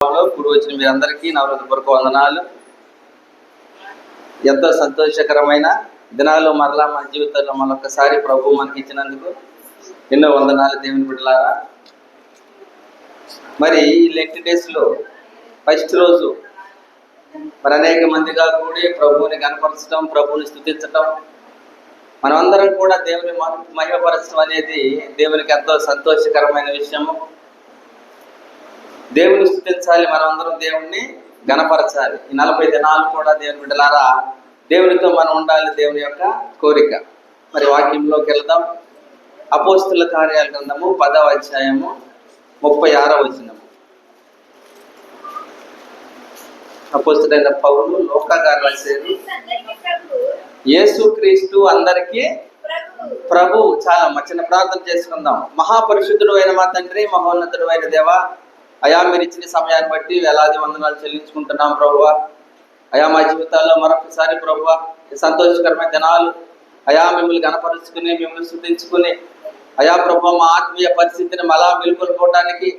కూడి వచ్చిన మీరందరికీ నా హృదయపూర్వక వందనాలు. ఎంతో సంతోషకరమైన దినాలు మరలా మన జీవితంలో మరొకసారి ప్రభు మనకి ఇచ్చినందుకు ఎన్నో వందనాలు దేవుని బిడ్డలారా. మరి ఈ లెంట్ డేస్లో ఫస్ట్ రోజు మరి అనేక మందిగా కూడి ప్రభువుని కనపరచడం, ప్రభువుని స్తుతించటం, మనమందరం కూడా దేవుని మహిమపరచడం అనేది దేవునికి ఎంతో సంతోషకరమైన విషయము. దేవుని స్తుతించాలి, మనమందరం దేవుణ్ణి గణపరచాలి. ఈ 40 దినాలు కూడా దేవుని బిడ్డలారా దేవునితో మనం ఉండాలి, దేవుని యొక్క కోరిక. మరి వాక్యంలోకి వెళ్దాం. అపోస్తుల కార్యాల గ్రంథము 10వ అధ్యాయము 36వ వచనము. అపోస్తులైన పౌలు లూకా గారు రాశారు, యేసుక్రీస్తు అందరికీ ప్రభు. చాలా చిన్న ప్రార్థన చేసుకుందాం. మహాపరిశుద్ధుడు అయిన మా తండ్రి, మహోన్నతుడు అయిన దేవ, అయా మీరు ఇచ్చిన సమయాన్ని బట్టి వేలాది వందనాలు చెల్లించుకుంటున్నాం ప్రభువా. అయా మా జీవితాల్లో మరొకసారి ప్రభువా సంతోషకరమైన దినాలు అయా మిమ్మల్ని గణపరుచుకుని, మిమ్మల్ని స్తుతించుకుని అయా ప్రభువా మా ఆత్మీయ పరిస్థితిని మళ్ళా మెలుకొల్పోవడానికి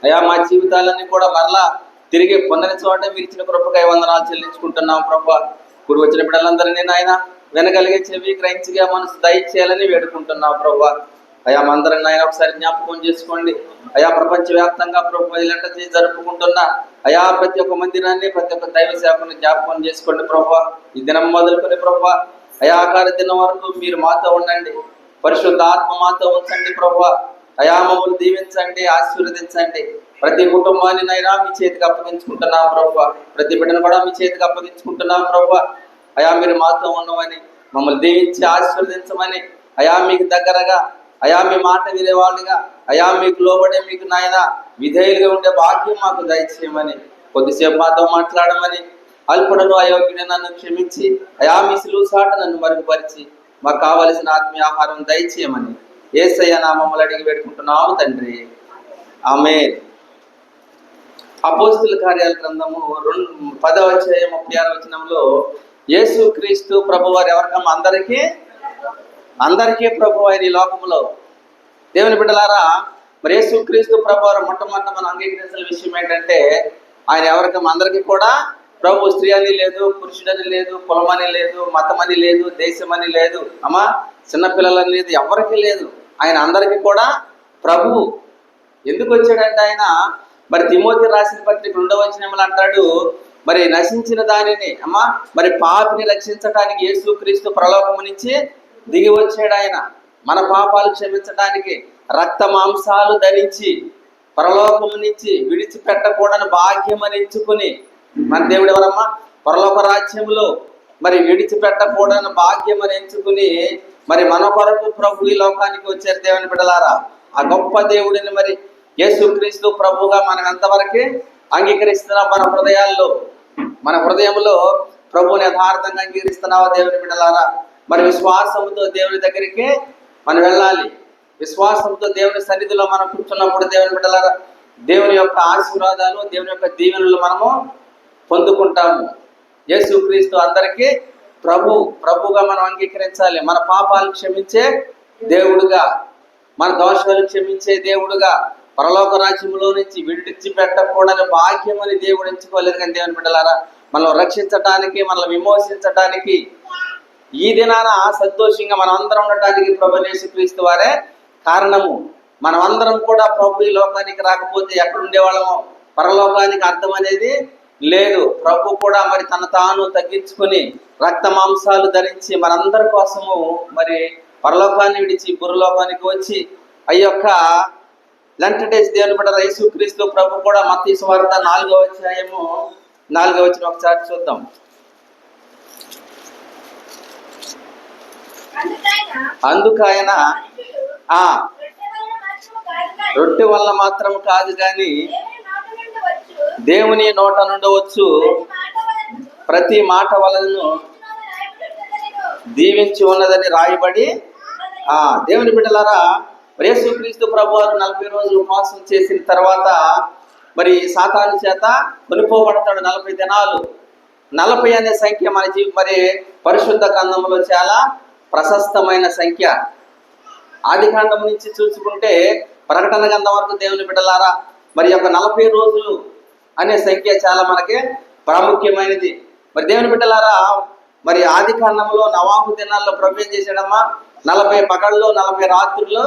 అయా మా జీవితాలన్నీ కూడా మరలా తిరిగి పొందని చోట మీరు ఇచ్చిన కృపకై వందనాలు చెల్లించుకుంటున్నాం ప్రభువా. ఇప్పుడు వచ్చిన బిడ్డలందరినీ నాయన వినగలిగే చెవి, గ్రహించగా మనసు దయచేయాలని వేడుకుంటున్నాం ప్రభువా. అయా మందరం ఆయన ఒకసారి జ్ఞాపకం చేసుకోండి. అయా ప్రపంచవ్యాప్తంగా ప్రభు ఇలాంటి చేసి జరుపుకుంటున్న అయా ప్రతి ఒక్క మందిరాన్ని, ప్రతి ఒక్క దైవ సేవకుని జ్ఞాపకం చేసుకోండి ప్రభు. ఈ దినం మొదలుకొని ప్రభు అయా ఆఖరి దినం వరకు మీరు మాతో ఉండండి, పరిశుద్ధ ఆత్మ మాతో ఉంచండి ప్రభు. అయా మమ్మల్ని దీవించండి, ఆశీర్వదించండి. ప్రతి కుటుంబాన్ని నైనా మీ చేతికి అప్పగించుకుంటున్నాం ప్రభు. ప్రతి బిడ్డను కూడా మీ చేతికి అప్పగించుకుంటున్నాం ప్రభు. అయా మీరు మాతో ఉండమని, మమ్మల్ని దీవించి ఆశీర్వదించమని, అయా మీకు దగ్గరగా, అయా మీ మాట వినేవాళ్ళుగా, అయా మీకు లోబడే, మీకు నాయన విధేయులుగా ఉండే భాగ్యం మాకు దయచేయమని, కొద్దిసేపు మాతో మాట్లాడమని, అల్పుడను అయోగ్యుని నన్ను క్షమించి అయా మీ సిలువ సాట నన్ను మరుగుపరిచి మాకు కావలసిన ఆత్మీయ ఆహారం దయచేయమని యేసయ్య నామములో అడిగి పెట్టుకుంటున్నాము తండ్రి, ఆమేన్. అపోస్తుల కార్యాల గ్రంథము 10వ అధ్యాయం 36వ వచనంలో యేసుక్రీస్తు ప్రభువారు ఎవరికమ్మ? అందరికీ ప్రభు అయిన ఈ లోకంలో దేవుని బిడ్డలారా, మరి యేసుక్రీస్తు ప్రభువారు మొట్టమొదట మనం అంగీకరించిన విషయం ఏంటంటే ఆయన ఎవరికమ్మ? అందరికీ కూడా ప్రభు. స్త్రీ అని లేదు, పురుషుడని లేదు, కులమని లేదు, మతమని లేదు, దేశమని లేదు, అమ్మా చిన్నపిల్లలని లేదు, ఎవరికి లేదు. ఆయన అందరికీ కూడా ప్రభువు. ఎందుకు వచ్చాడంటే ఆయన మరి తిమోతి రాసిన పత్రిక 2వ వచనంలో అంటాడు, మరి నశించిన దానిని అమ్మా మరి పాపిని రక్షించడానికి యేసుక్రీస్తు పరలోకము నుంచి దిగి వచ్చాడు. ఆయన మన పాపాలు క్షమించడానికి రక్త మాంసాలు ధరించి పరలోకము నుంచి విడిచిపెట్టకూడని భాగ్యం అని ఎంచుకుని, మన దేవుడు ఎవరమ్మా? పరలోక రాజ్యంలో మరి విడిచిపెట్టకూడని భాగ్యం అని ఎంచుకుని మరి మన కొరకు ప్రభు ఈ లోకానికి వచ్చారు. దేవుని బిడ్డలారా, ఆ గొప్ప దేవుడిని మరి యేసుక్రీస్తు ప్రభుగా మనం ఎంతవరకు అంగీకరిస్తున్నాం? మన హృదయంలో ప్రభుని యథార్థంగా అంగీకరిస్తున్నావా దేవుని బిడ్డలారా? మరి విశ్వాసంతో దేవుని దగ్గరికి మనం వెళ్ళాలి. విశ్వాసంతో దేవుని సన్నిధిలో మనం కూర్చున్నప్పుడు దేవుని బిడ్డలారా దేవుని యొక్క ఆశీర్వాదాలు, దేవుని యొక్క దీవెనలు మనము పొందుకుంటాము. యేసుక్రీస్తు అందరికీ ప్రభుగా మనం అంగీకరించాలి. మన పాపాలు క్షమించే దేవుడుగా, మన దోషాలు క్షమించే దేవుడుగా, పరలోక రాజ్యంలో నుంచి విడిచిపెట్టకూడని భాగ్యం అని దేవుడు ఎంచుకోలేదు. కానీ దేవుని బిడ్డలారా మనం రక్షించటానికి, మనల్ని విమోచించటానికి ఈ దినాన సంతోషంగా మనం అందరం ఉండటానికి ప్రభు యేసుక్రీస్తు వారే కారణము. మనం అందరం కూడా ప్రభు ఈ లోకానికి రాకపోతే ఎక్కడ ఉండేవాళ్ళము? పరలోకానికి అర్థం అనేది లేదు. ప్రభు కూడా మరి తన తాను తగ్గించుకుని రక్త మాంసాలు ధరించి మనందరి కోసము మరి పరలోకాన్ని విడిచి భూలోకానికి వచ్చి అయ్యొక్క లెంట్ డేస్ దేవుని బిడ్డ యేసుక్రీస్తు ప్రభు కూడా మత్తయి సువార్త 4వ అధ్యాయము 4వ వచనం ఒకసారి చూద్దాం. అందుకైన రొట్టె వల్ల మాత్రం కాదు కానీ దేవుని నోట నుండవచ్చు ప్రతి మాట వలన దీవించి ఉన్నదని రాయబడి. దేవుని బిడ్డలారా, యేసుక్రీస్తు ప్రభువారు 40 రోజులు ఉపవాసం చేసిన తర్వాత మరి సాతాను చేత కొనిపోబడతాడు 40 దినాలు. 40 అనే సంఖ్య మరి పరిశుద్ధ గ్రంథంలో చాలా ప్రశస్తమైన సంఖ్య. ఆదికాండం నుంచి చూసుకుంటే ప్రకటన గ్రంథం వరకు దేవుని బిడ్డలారా మరి యొక్క 40 రోజులు అనే సంఖ్య చాలా మనకి ప్రాముఖ్యమైనది. మరి దేవుని బిడ్డలారా, మరి ఆది కాండంలో నవాహు దినాల్లో ప్రభు ఏం చేశాడమ్మా? 40 పగళ్ళు 40 రాత్రులు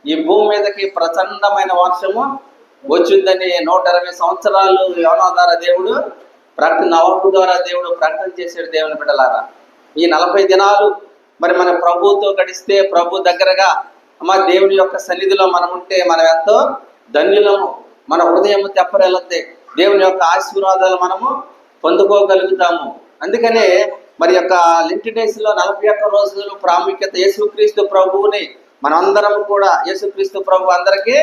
ఈ భూమి మీదకి ప్రచండమైన వర్షము వచ్చిందని 120 సంవత్సరాలు యోనా ద్వారా దేవుడు నవాహు ద్వారా దేవుడు ప్రకటన చేశాడు. దేవుని బిడ్డలారా, ఈ 40 దినాలు మరి మన ప్రభువుతో గడిస్తే, ప్రభు దగ్గరగా అమ్మ దేవుని యొక్క సన్నిధిలో మనం ఉంటే మనం ఎంతో ధన్యులము. మన హృదయం తెప్పరెళ్ళద్దే దేవుని యొక్క ఆశీర్వాదాలు మనము పొందుకోగలుగుతాము. అందుకనే మరి యొక్క లింటి డేస్ లో 41 రోజులు ప్రాముఖ్యత. యేసుక్రీస్తు ప్రభువుని మనందరం కూడా, యేసుక్రీస్తు ప్రభు అందరికీ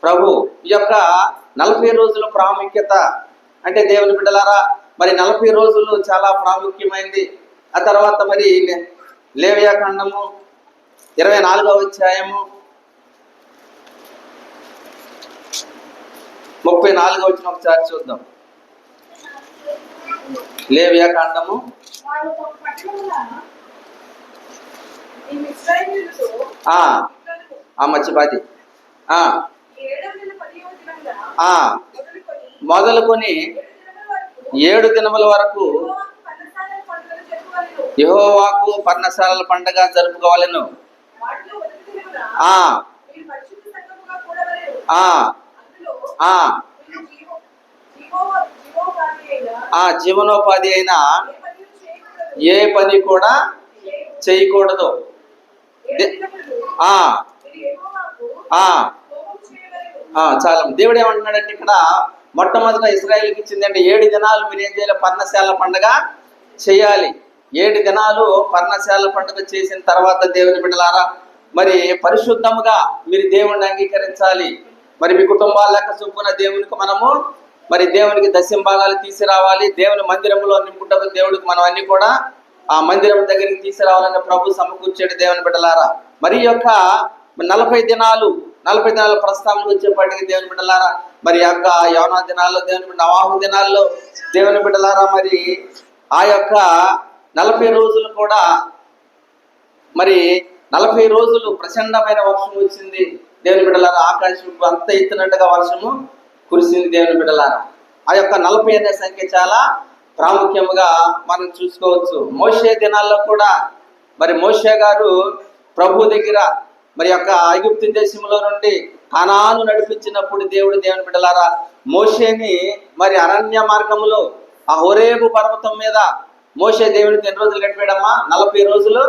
ప్రభు. ఈ యొక్క 40 రోజుల ప్రాముఖ్యత అంటే దేవుని బిడ్డలారా, మరి 40 రోజులు చాలా ప్రాముఖ్యమైనది. ఆ తర్వాత మరి లేవియాకాండము 24వ అధ్యాయము 34వ వచనం ఒకసారి చూద్దాం. లేవియాకాండము మర్చిపాది మొదలుకొని 7 దినముల వరకు యెహోవాకు పర్ణశాలల పండగ జరుపుకోవాలను. జీవనోపాధి అయినా ఏ పని కూడా చేయకూడదు. చాలా దేవుడు ఏమంటున్నాడంటే ఇక్కడ మొట్టమొదట ఇశ్రాయేలుకి ఇచ్చిందంటే 7 దినాలు మీరు ఏం చేయాలి? పర్ణశాల పండగ చేయాలి. 7 దినాలు పర్ణశాల పండుగ చేసిన తర్వాత దేవుని బిడ్డలారా, మరి పరిశుద్ధముగా మీరు దేవుణ్ణి అంగీకరించాలి. మరి మీ కుటుంబాల లెక్క చొప్పున దేవునికి మనము మరి దేవునికి దశంభాగాలు తీసుకురావాలి. దేవుని మందిరంలో నింపుటకు దేవుడికి మనం అన్ని కూడా ఆ మందిరం దగ్గరికి తీసుకురావాలని ప్రభు సమకూర్చాడు. దేవుని బిడ్డలారా, మరి యొక్క 40 దినాలు ప్రస్థానం వచ్చేప్పటికి దేవుని బిడ్డలారా, మరి యొక్క యోనా దినాల్లో దేవుని నవాహు దినాల్లో దేవుని బిడ్డలారా, మరి ఆ యొక్క 40 రోజులు కూడా మరి 40 రోజులు ప్రచండమైన వర్షం వచ్చింది. దేవుని బిడ్డలారా, ఆకాశం అంత ఎత్తినట్టుగా వర్షము కురిసింది. దేవుని బిడ్డలారా, ఆ యొక్క 40 అనే సంఖ్య చాలా ప్రాముఖ్యముగా మనం చూసుకోవచ్చు. మోషే దినాల్లో కూడా మరి మోషే గారు ప్రభు దగ్గర మరి యొక్క ఐగుప్తు దేశంలో నుండి కనాను నడిపించినప్పుడు దేవుని బిడ్డలారా, మోషేని మరి అరణ్య మార్గంలో ఆ హోరేబు పర్వతం మీద మోషే దేవునికి ఎన్ని రోజులు గడిపాడమ్మా? 40 రోజులు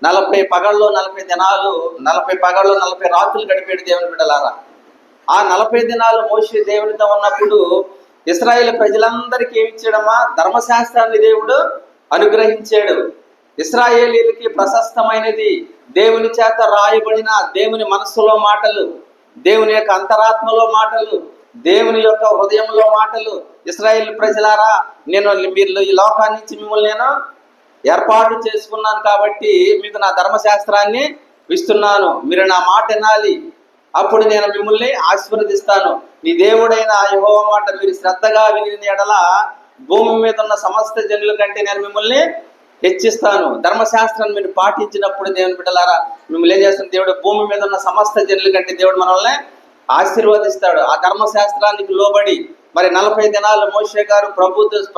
40 పగళ్ళు 40 దినాలు 40 పగళ్ళు 40 రాత్రులు గడిపాడు. దేవుని బిడ్డలారా, ఆ 40 దినాలు మోషే దేవునితో ఉన్నప్పుడు ఇశ్రాయేలు ప్రజలందరికీ ఏమి ఇచ్చాడమ్మా? ధర్మశాస్త్రాన్ని దేవుడు అనుగ్రహించాడు. ఇశ్రాయేలీలకి ప్రశస్తమైనది దేవుని చేత రాయబడిన దేవుని మనస్సులో మాటలు, దేవుని యొక్క అంతరాత్మలో మాటలు, దేవుని యొక్క హృదయంలో మాటలు. ఇశ్రాయేలు ప్రజలారా, మీరు ఈ లోకాన్ని నుంచి మిమ్మల్ని నేను ఏర్పాటు చేసుకున్నాను కాబట్టి మీకు నా ధర్మశాస్త్రాన్ని ఇస్తున్నాను. మీరు నా మాట వినాలి, అప్పుడు నేను మిమ్మల్ని ఆశీర్వదిస్తాను. నీ దేవుడైన యెహోవా మాట మీరు శ్రద్ధగా విని ఎడల భూమి మీద ఉన్న సమస్త జనుల కంటే నేను మిమ్మల్ని హెచ్చిస్తాను. ధర్మశాస్త్రాన్ని మీరు పాటించినప్పుడు దేవుని బిడ్డలారా, మిమ్మల్ని ఏం చేస్తాను? దేవుడు భూమి మీద ఉన్న సమస్త జనుల కంటే దేవుడు మనల్ని ఆశీర్వదిస్తాడు. ఆ ధర్మశాస్త్రానికి లోబడి మరి 40 దినాలు మోషే గారు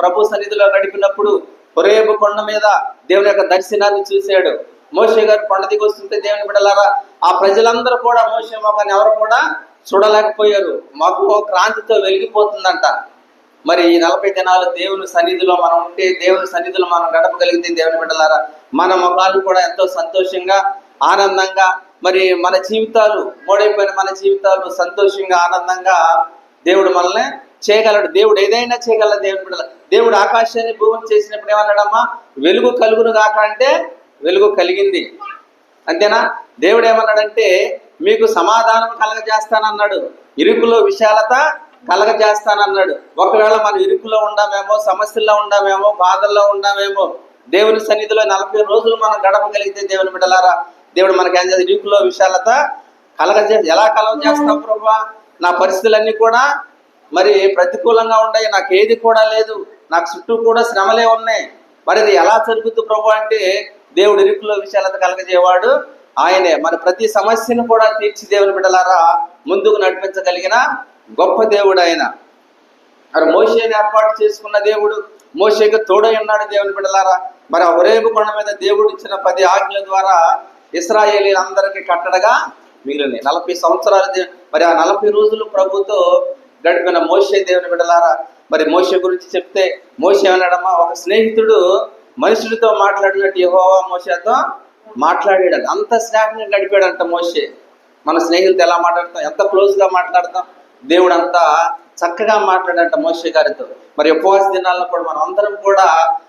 ప్రభు సన్నిధిలో గడిపినప్పుడు హోరేబు కొండ మీద దేవుని యొక్క దర్శనాన్ని చూశాడు. మోషే గారు కొండ దిగి వస్తుంటే దేవుని బిడ్డలారా, ఆ ప్రజలందరూ కూడా మోషే మొఖాన్ని ఎవరు కూడా చూడలేకపోయారు. మాకు క్రాంతితో వెలిగిపోతుందంట. మరి ఈ 40 దినాలు దేవుని సన్నిధిలో మనం ఉంటే, దేవుని సన్నిధిలో మనం గడపగలిగితే దేవుని బిడ్డలారా, మన ముఖాలు కూడా ఎంతో సంతోషంగా ఆనందంగా, మరి మన జీవితాలు మూడైపోయిన మన జీవితాలు సంతోషంగా ఆనందంగా దేవుడు మనల్ని చేయగలడు. దేవుడు ఏదైనా చేయగలడు. దేవుని బిడ్డల దేవుడు ఆకాశాన్ని భూమిని చేసినప్పుడు ఏమన్నాడమ్మా? వెలుగు కలుగును గాక అంటే వెలుగు కలిగింది. అంతేనా? దేవుడు ఏమన్నాడంటే మీకు సమాధానం కలగజేస్తానన్నాడు, ఇరుకులో విశాలత కలగజేస్తానన్నాడు. ఒకవేళ మనం ఇరుకులో ఉండామేమో, సమస్యల్లో ఉండామేమో, బాధల్లో ఉండామేమో, దేవుని సన్నిధిలో 40 రోజులు మనం గడపగలిగితే దేవుని బిడ్డలారా, దేవుడు మనకి ఏం చేస్తాడు? ఇరుకులో విశాలత ఎలా కలగజేస్తాం ప్రభువా? నా పరిస్థితులన్నీ కూడా మరి ప్రతికూలంగా ఉన్నాయి, నాకు ఏది కూడా లేదు, నాకు చుట్టూ కూడా శ్రమలే ఉన్నాయి, మరి ఇది ఎలా జరుగుతుంది ప్రభు అంటే దేవుడు ఇరుకులో విశాలత కలగజేవాడు ఆయనే. మరి ప్రతి సమస్యను కూడా తీర్చి దేవుని బిడ్డలారా ముందుకు నడిపించగలిగిన గొప్ప దేవుడు ఆయన. మరి మోషేని ఏర్పాటు చేసుకున్న దేవుడు, మోషేకి తోడై ఉన్నాడు దేవుని బిడ్డలారా. మరి ఆ హోరేబు కొండ మీద దేవుడు ఇచ్చిన 10 ఆజ్ఞల ద్వారా ఇశ్రాయేలీలందరికీ కట్టడగా మిగిలినాయి. 40 సంవత్సరాలు మరి ఆ 40 రోజులు ప్రభుతో గడిపిన మోషే దేవుని బిడ్డలారా. మరి మోషే గురించి చెప్తే మోషే అన్నాడమ్మా, ఒక స్నేహితుడు మనుషులతో మాట్లాడినట్టు యెహోవా మోషేతో మాట్లాడాడు. అంత స్నేహంగా గడిపాడంట మోషే. మన స్నేహితులతో ఎలా మాట్లాడతాం, ఎంత క్లోజ్గా మాట్లాడతాం, దేవుడు అంతా చక్కగా మాట్లాడంట మోషే గారితో. మరి ఉపవాస దినాల్లో కూడా మనం అందరం కూడా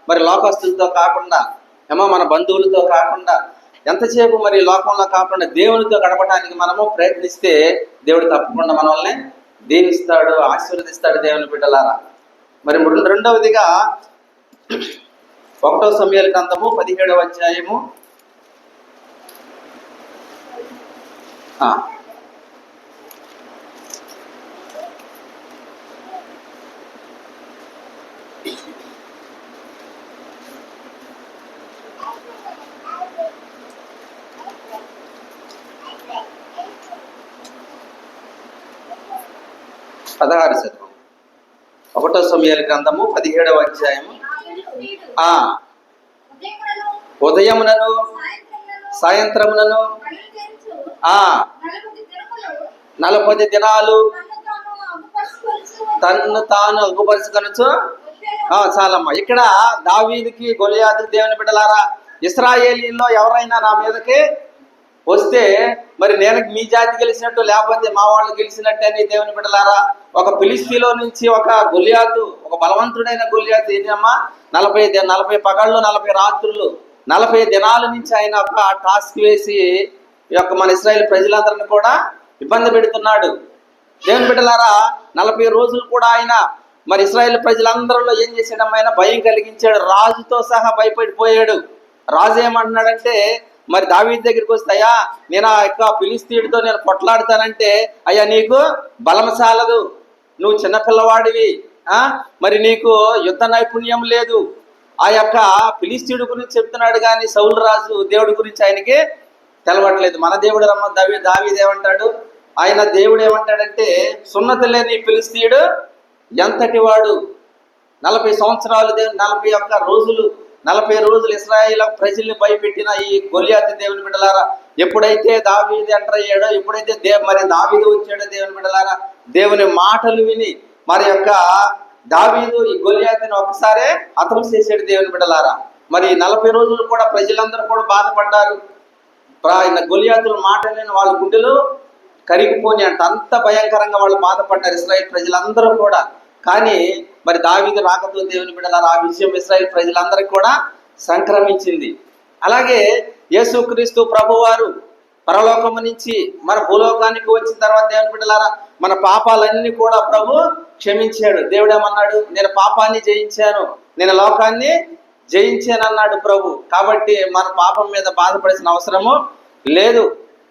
మరి లోకస్తులతో కాకుండా మన బంధువులతో కాకుండా ఎంతసేపు మరి లోకంలో కాకుండా దేవునితో గడపడానికి మనము ప్రయత్నిస్తే దేవుడు తప్పకుండా మనల్ని దీవిస్తాడు, ఆశీర్వదిస్తాడు దేవుని బిడ్డలారా. మరి రెండవదిగా 1 సమూయేలు గ్రంథము 17వ అధ్యాయము 16 శతకం. 1 సమూయేలు గ్రంథము 17వ అధ్యాయము ఉదయమునను సాయంత్రమునను 40 దినాలు తన్ను తాను అగుపరుచుకొనుచు చాలమ్మా. ఇక్కడ దావీదుకి గొలియాతు దేవుని బిడ్డలారా, ఇశ్రాయేలీల్లో ఎవరైనా నా మీదకి వస్తే మరి నేను మీ జాతి గెలిచినట్టు లేకపోతే మా వాళ్ళు గెలిచినట్టు అని దేవుని బిడ్డలారా, ఒక ఫిలిస్తీన్లో నుంచి ఒక గొలియాతు, ఒక బలవంతుడైన గొలియాతు ఏంటమ్మా, 40 పగళ్ళు 40 రాత్రులు 40 దినాల నుంచి ఆయన ఒక టాస్క్ వేసి మన ఇశ్రాయేల్ ప్రజలందరినీ కూడా ఇబ్బంది పెడుతున్నాడు. దేవుని బిడ్డలారా, 40 రోజులు కూడా ఆయన మరి ఇశ్రాయేల్ ప్రజలందరిలో ఏం చేసాడమ్మా, ఆయన భయం కలిగించాడు. రాజుతో సహా భయపడిపోయాడు. రాజు ఏమంటున్నాడంటే, మరి దావీదు దగ్గరికి వస్తాయా, నేను ఆ యొక్క ఫిలిస్తీయుడితో నేను కొట్లాడతానంటే, అయ్యా నీకు బలం చాలదు, నువ్వు చిన్నపిల్లవాడివి, మరి నీకు యుద్ధ నైపుణ్యం లేదు. ఆ యొక్క ఫిలిస్తీయుడి గురించి చెప్తున్నాడు కానీ సౌలు రాజు దేవుడి గురించి ఆయనకి తెలవట్లేదు. మన దేవుడు దావీదు ఏమంటాడు, ఆయన దేవుడు ఏమంటాడంటే, సున్నతి లేని ఫిలిస్తీయుడు ఎంతటి వాడు, 40 సంవత్సరాలు 40 రోజులు ఇశ్రాయేలు ప్రజల్ని భయపెట్టిన ఈ గొలియాతు దేవుని బిడ్డలారా, ఎప్పుడైతే దావీదు ఎంటర్ అయ్యాడో, ఎప్పుడైతే మరి దావీదు వచ్చాడో దేవుని బిడ్డలారా, దేవుని మాటలు విని మరి యొక్క దావీదు ఈ గొలియాతుని ఒకసారే హతం చేసాడు దేవుని బిడ్డలారా. మరి 40 రోజులు కూడా ప్రజలందరూ కూడా బాధపడ్డారు. ఆయన గొలియాతుల మాట విని వాళ్ళ గుండెలు కరిగిపోని అంత భయంకరంగా వాళ్ళు బాధపడ్డారు ఇశ్రాయేల్ ప్రజలందరూ కూడా. కానీ మరి దావీదు రాకతో దేవుని బిడ్డలారా, ఆ విషయం ఇశ్రాయేల్ ప్రజలందరికీ కూడా సంక్రమించింది. అలాగే యేసుక్రీస్తు ప్రభువారు పరలోకము నుంచి మన భూలోకానికి వచ్చిన తర్వాత దేవుని బిడ్డలారా, మన పాపాలన్నీ కూడా ప్రభు క్షమించాడు. దేవుడు ఏమన్నాడు, నేను పాపాన్ని జయించాను, నేను లోకాన్ని జయించాను అన్నాడు ప్రభు. కాబట్టి మన పాపం మీద బాధపడాల్సిన అవసరము లేదు.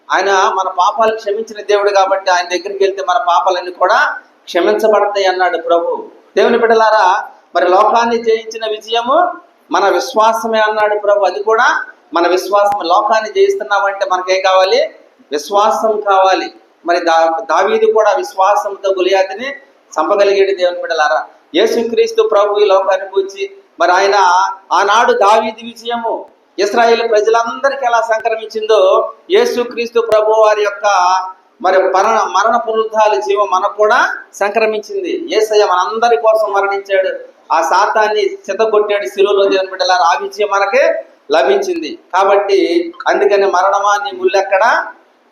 ఆయన మన పాపాలు క్షమించిన దేవుడు కాబట్టి ఆయన దగ్గరికి వెళ్తే మన పాపాలన్నీ కూడా క్షమించబడతాయి అన్నాడు ప్రభు. దేవుని బిడ్డలారా, మరి లోకాన్ని జయించిన విజయము మన విశ్వాసమే అన్నాడు ప్రభు. అది కూడా మన విశ్వాసం. లోకాన్ని జయిస్తున్నామంటే మనకేం కావాలి, విశ్వాసం కావాలి. మరి దావీదు కూడా విశ్వాసంతో గొలియాతుని చంపగలిగాడు దేవుని బిడ్డలారా. యేసుక్రీస్తు ప్రభు ఈ లోకానికి వచ్చి మరి ఆయన ఆనాడు దావీదు విజయము ఇశ్రాయేలు ప్రజలందరికీ ఎలా సంక్రమించిందో, యేసుక్రీస్తు ప్రభు వారి యొక్క మరి మరణ పునరుద్ధాల జీవం మనకు కూడా సంక్రమించింది. యేసయ్య మనందరి కోసం మరణించాడు, ఆ శాతాన్ని చితగొట్టాడు శిలువలో దేవుని బిడ్డలారా. ఆ విజయం మనకే లభించింది. కాబట్టి అందుకని మరణమా నీ ముల్లెక్కడా,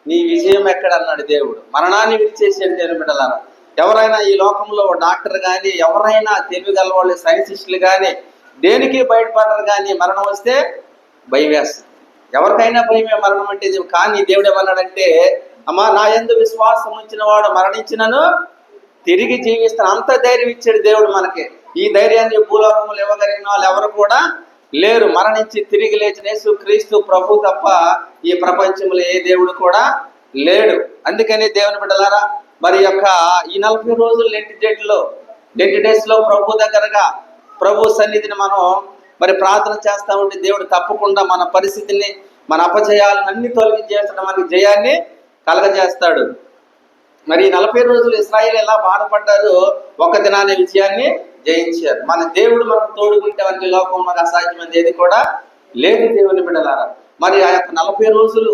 నీ విజయం ఎక్కడ అన్నాడు దేవుడు. మరణాన్ని విడిచేసాడు దేవుని బిడ్డలారా. ఎవరైనా ఈ లోకంలో డాక్టర్ కానీ, ఎవరైనా తెలివిగల వాళ్ళు సైంటిస్టులు కానీ దేనికి బయటపడరు. కానీ మరణం వస్తే భయం వేస్తుంది. ఎవరికైనా భయమే మరణం అంటే. కానీ దేవుడు ఏమన్నాడంటే, అమ్మా నా యందు విశ్వాసం ఉంచిన వాడు మరణించినను తిరిగి జీవిస్తాను. అంత ధైర్యం ఇచ్చాడు దేవుడు మనకి. ఈ ధైర్యాన్ని భూలోకములు ఇవ్వగలిగిన వాళ్ళు ఎవరు కూడా లేరు. మరణించి తిరిగి లేచిన యేసుక్రీస్తు ప్రభు తప్ప ఈ ప్రపంచంలో ఏ దేవుడు కూడా లేడు. అందుకని దేవుని బిడ్డలారా, మరి యొక్క ఈ 40 రోజులు లెంట్ డేస్ లో ప్రభు దగ్గరగా ప్రభు సన్నిధిని మనం మరి ప్రార్థన చేస్తా ఉంటే దేవుడు తప్పకుండా మన పరిస్థితిని, మన అపజయాలను అన్ని తొలగించేస్తాడు, మనకి జయాన్ని కలగజేస్తాడు. మరి 40 రోజులు ఇశ్రాయేలు ఎలా బాధపడ్డారో ఒక దినాన్ని విజయాన్ని జయించారు. మన దేవుడు మనకు తోడుకుంటే వారికి లోకం మనకు అసాధ్యమైనది ఏది కూడా లేదు దేవుని బిడ్డలారా. మరి ఆ యొక్క 40 రోజులు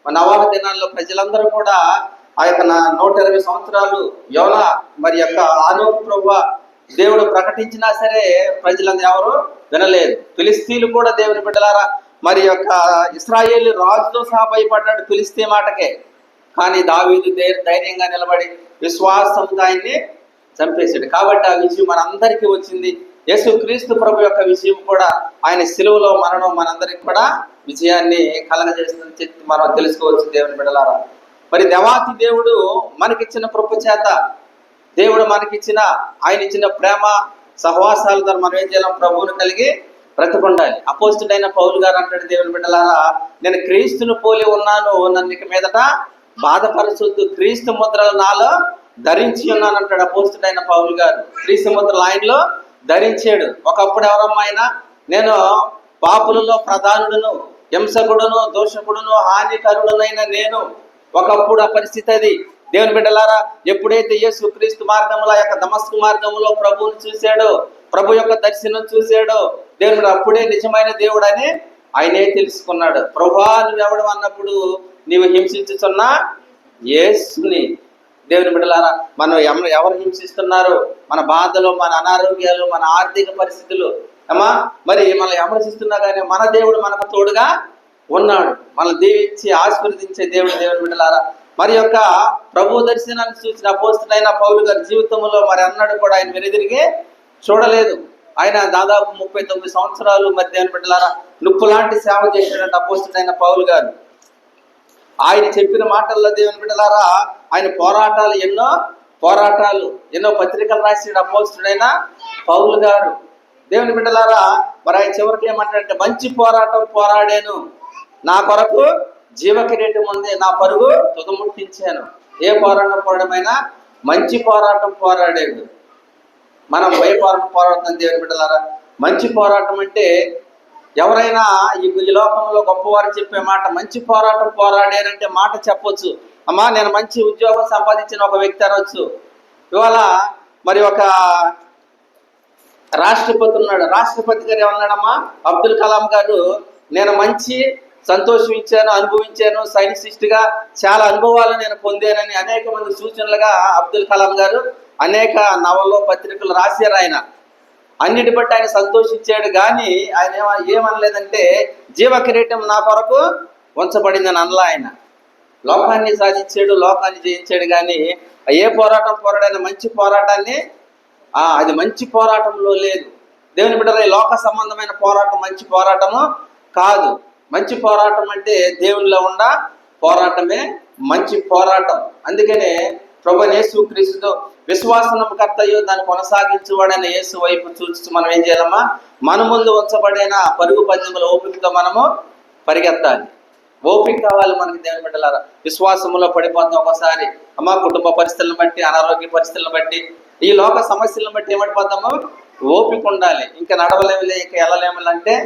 నవాహ దినాల్లో ప్రజలందరూ కూడా ఆ యొక్క 120 సంవత్సరాలు యోనా మరి యొక్క ఆనోకు ప్రభువా దేవుడు ప్రకటించినా సరే ప్రజలందరూ ఎవరు వినలేదు. ఫిలిస్తీన్లు కూడా దేవుని బిడ్డలారా మరి యొక్క ఇశ్రాయేలు రాజుతో సహా భయపడ్డాడు ఫిలిస్తీ మాటకే. కానీ దావీదు ధైర్యంగా నిలబడి విశ్వాసంతో ఆయన్ని చంపేశాడు. కాబట్టి ఆ విజయం మనందరికీ వచ్చింది. యేసుక్రీస్తు ప్రభు యొక్క విజయం కూడా ఆయన సిలువలో మరణం మనందరికి కూడా విజయాన్ని కలగజేస్తుందని చెప్పి మనం తెలుసుకోవచ్చు దేవుని బిడ్డలారా. మరి దేవాతి దేవుడు మనకిచ్చిన కృప చేత దేవుడు మనకిచ్చిన ఆయన ఇచ్చిన ప్రేమ సహవాసాల ద్వారా మనం ఏం చేయాలి? ప్రభువును కలిగి బ్రతుకుండాలి. అపోస్తుడైన పౌలు గారు అంటాడు దేవుని బిడ్డలారా, నేను క్రీస్తును పోలి ఉన్నాను, నన్ను ఇక మీదట బాధపరచొద్దు, క్రీస్తు ముద్రలు నాలో ధరించి ఉన్నాను అంటాడు అపోస్తుడైన పౌలు గారు. క్రీస్తు ముద్రలు ఆయనలో ధరించాడు. ఒకప్పుడు ఎవరమ్మాయినా నేను పాపులలో ప్రధానుడును, హింసకుడును, దోషకుడును, హానికరుడునైన నేను, ఒకప్పుడు ఆ పరిస్థితి అది. దేవుని బిడ్డలారా, ఎప్పుడైతే యేసు క్రీస్తు మార్గంలో యొక్క దమస్కు మార్గంలో ప్రభువుని చూశాడో, ప్రభు యొక్క దర్శనం చూశాడో, దేవుడు అప్పుడే నిజమైన దేవుడు అని ఆయనే తెలుసుకున్నాడు. ప్రభువా నువ్వెవడు అన్నప్పుడు నీవు హింసించుతున్నా యేసుని. దేవుని బిడ్డలారా, మనం ఎవరు హింసిస్తున్నారు? మన బాధలు, మన అనారోగ్యాలు, మన ఆర్థిక పరిస్థితులు అమ్మా మరి మనం విమర్శిస్తున్నా కానీ మన దేవుడు మనకు తోడుగా ఉన్నాడు. మనం దీవించి ఆశీర్వదించే దేవుడు. దేవుని బిడ్డలారా, మరి యొక్క ప్రభు దర్శనాన్ని చూసిన అపోస్తుడైన పౌలు గారి జీవితంలో మరి అన్నాడు కూడా ఆయన వెనుదిరిగి చూడలేదు. ఆయన దాదాపు 39 సంవత్సరాలు మరి దేవుని బిడ్డలారా నుప్పు లాంటి సేవ చేసినట్టు అపోస్తుడైన పౌలు గారు. ఆయన చెప్పిన మాటల్లో దేవుని బిడ్డలారా ఆయన పోరాటాలు ఎన్నో పత్రికలు రాసిన అపోస్తుడైన పౌలు గారు. దేవుని బిడ్డలారా మరి ఆయన చివరికి ఏమంటాడంటే, మంచి పోరాటం పోరాడాను, నా కొరకు జీవ కిరీటం ఉంది, నా పరుగు తుదముట్టించాను. ఏ పోరాటం పోరాడమైనా మంచి పోరాటం పోరాడాడు. మనం ఏ పోరాటం దేవుని బిడ్డలారా? మంచి పోరాటం అంటే ఎవరైనా ఈ లోకంలో గొప్పవారు చెప్పే మాట మంచి పోరాటం పోరాడారంటే మాట చెప్పొచ్చు. అమ్మా నేను మంచి ఉద్యోగం సంపాదించిన ఒక వ్యక్తి అనొచ్చు. ఇవాళ మరి ఒక రాష్ట్రపతి ఉన్నాడు. రాష్ట్రపతి గారు ఏమన్నాడమ్మా? అబ్దుల్ కలాం గారు, నేను మంచి సంతోషించాను, అనుభవించాను, సైంటిస్ట్గా చాలా అనుభవాలు నేను పొందానని అనేక మంది సూచనలుగా అబ్దుల్ కలాం గారు అనేక నవల్లో పత్రికలు రాశారు. ఆయన అన్నిటి బట్టి ఆయన సంతోషించాడు. కానీ ఆయన ఏమనలేదంటే జీవ కిరీటం నా కొరకు ఉంచబడిందని అనలా. ఆయన లోకాన్ని సాధించాడు, లోకాన్ని జయించాడు. కానీ ఏ పోరాటం పోరాడైన మంచి పోరాటాన్ని అది మంచి పోరాటంలో లేదు. దేవుని బిడ్డల లోక సంబంధమైన పోరాటం మంచి పోరాటము కాదు. మంచి పోరాటం అంటే దేవునిలో ఉన్న పోరాటమే మంచి పోరాటం. అందుకనే ప్రభువైన యేసుక్రీస్తు విశ్వాసనకర్తయు దాన్ని కొనసాగించువాడైన యేసు వైపు చూస్తూ మనం ఏం చేయాలమ్మా? మన ముందు ఉంచబడిన పరుగు పందెముల ఓపికతో మనము పరిగెత్తాలి. ఓపిక కావాలి మనకి దేవుని బిడ్డలారా. విశ్వాసంలో పడిపోతాం ఒకసారి అమ్మా, కుటుంబ పరిస్థితులను బట్టి, అనారోగ్య పరిస్థితులను బట్టి, ఈ లోక సమస్యలను బట్టి ఏమైపోతామో ఓపిక ఉండాలి. ఇంకా నడవలేములే, ఇంకా వెళ్ళలేములంటే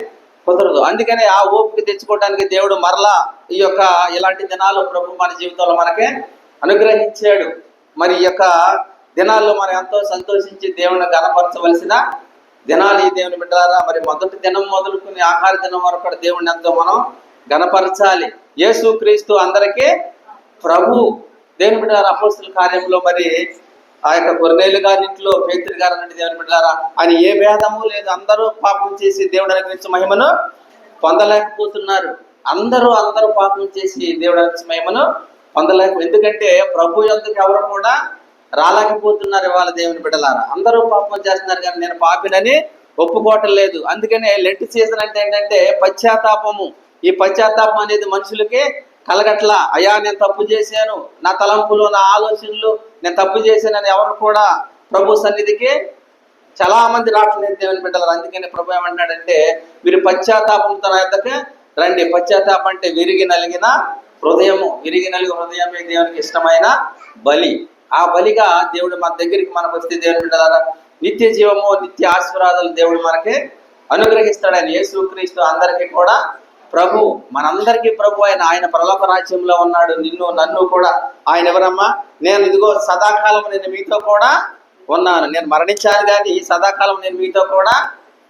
కుదరదు. అందుకని ఆ ఓపిక తెచ్చుకోవడానికి దేవుడు మరలా ఈ యొక్క ఇలాంటి దినాలు ప్రభు మన జీవితంలో మనకే అనుగ్రహించాడు. మరి ఈ యొక్క దినాల్లో మనం ఎంతో సంతోషించి దేవుని గణపరచవలసిన దినాలు ఈ దేవుని బిడ్డలారా. మరి మొదటి దినం మొదలుకుని ఆఖరి దినం వరకు కూడా దేవుడిని ఎంతో మనం గణపరచాలి. యేసుక్రీస్తు అందరికీ ప్రభు. దేవుని బిడ్డలారా, అపోస్తుల కార్యంలో మరి ఆ యొక్క కొర్నేలు గారి ఇంట్లో పేతురు గారు అన్నట్టు దేవుని బిడ్డలారా ఆయన ఏ భేదము లేదు. అందరూ పాపం చేసి దేవుడు అనుగ్రహించిన మహిమను పొందలేకపోతున్నారు. అందరూ పాపం చేసి దేవుడు అనుగ్రహించిన మహిమను ఎందుకంటే ప్రభు యొద్దకు ఎవరు కూడా రాలేకపోతున్నారు. ఇవాళ దేవుని బిడ్డలారా అందరూ పాపం చేస్తున్నారు, కానీ నేను పాపినని ఒప్పుకోవటం లేదు. అందుకనే లెంట్ సీజన్ అంటే ఏంటంటే పశ్చాత్తాపము. ఈ పశ్చాత్తాపం అనేది మనుషులకి కలగట్లా. అయ్యా నేను తప్పు చేశాను, నా తలంపులు, నా ఆలోచనలు నేను తప్పు చేశానని ఎవరు కూడా ప్రభు సన్నిధికి చాలా మంది రావట్లేదు దేవుని బిడ్డలారా. అందుకని ప్రభు ఏమంటాడంటే మీరు పశ్చాత్తాపంతో నా యొద్దకు రండి. పశ్చాత్తాపం అంటే విరిగి నలిగిన హృదయము. విరిగి నలిగిన హృదయమే దేవునికి ఇష్టమైన బలి. ఆ బలిగా దేవుడు మన దగ్గరికి మనకు వస్తే దేవుని బిడ్డలారా నిత్య జీవము, నిత్య ఆశీర్వాదాలు దేవుడు మనకి అనుగ్రహిస్తాడని యేసుక్రీస్తు అందరికీ కూడా ప్రభు, మనందరికీ ప్రభు ఆయన పరలోక రాజ్యంలో ఉన్నాడు. నిన్ను నన్ను కూడా ఆయన ఎవరమ్మా? నేను ఇదిగో సదాకాలం నేను మీతో కూడా ఉన్నాను. నేను మరణించాను కానీ సదాకాలం నేను మీతో కూడా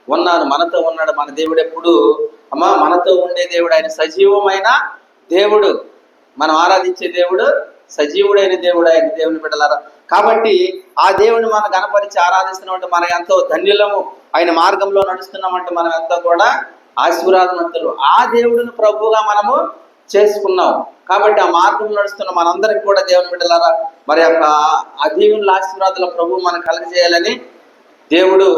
ఉన్నాను. మనతో ఉన్నాడు మన దేవుడు ఎప్పుడు అమ్మా, మనతో ఉండే దేవుడు. ఆయన సజీవమైన దేవుడు, మనం ఆరాధించే దేవుడు సజీవుడైన దేవుడు. ఆయన దేవుని బిడ్డలారా, కాబట్టి ఆ దేవుని మనం గణపరిచి ఆరాధిస్తున్నామంటే మనం ఎంతో ధన్యులము. ఆయన మార్గంలో నడుస్తున్నామంటే మనం ఎంతో కూడా ఆశీర్వాదవంతులు. ఆ దేవుడిని ప్రభువుగా మనము చేసుకున్నాం. కాబట్టి ఆ మార్గంలో నడుస్తున్న మనందరికి కూడా దేవుని బిడ్డలారా, మరి యొక్క ఆ దేవుని ఆశీర్వాదాల ప్రభు మనకు కలగజేయాలని దేవుడు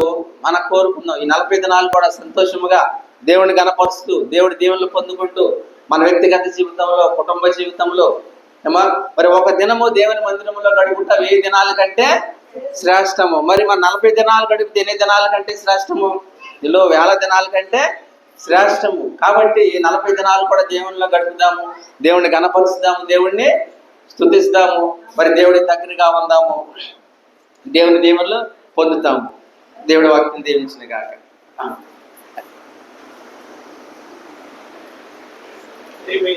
మనకు కోరుకుందాం. ఈ 40 దినాలు కూడా సంతోషముగా దేవుని గణపరుస్తూ దేవుడి దీవెనలు పొందుకుంటూ మన వ్యక్తిగత జీవితంలో, కుటుంబ జీవితంలో ఏమా మరి ఒక దినము దేవుని మందిరంలో గడుపుట 1000 దినాల కంటే శ్రేష్టము. మరి మన 40 దినాలు గడిపితే ఎన్ని దినాల కంటే శ్రేష్టము? ఇలా 1000 దినాల కంటే శ్రేష్టము. కాబట్టి 40 దినాలు కూడా దేవునిలో గడుపుదాము, దేవుణ్ణి గణపరుస్తాము, దేవుణ్ణి స్తుతిస్తాము, మరి దేవుడి దగ్గరగా ఉందాము, దేవుని దీవెనలు పొందుతాము. దేవుడి వాక్యం దీవించిన గాక. దేవుని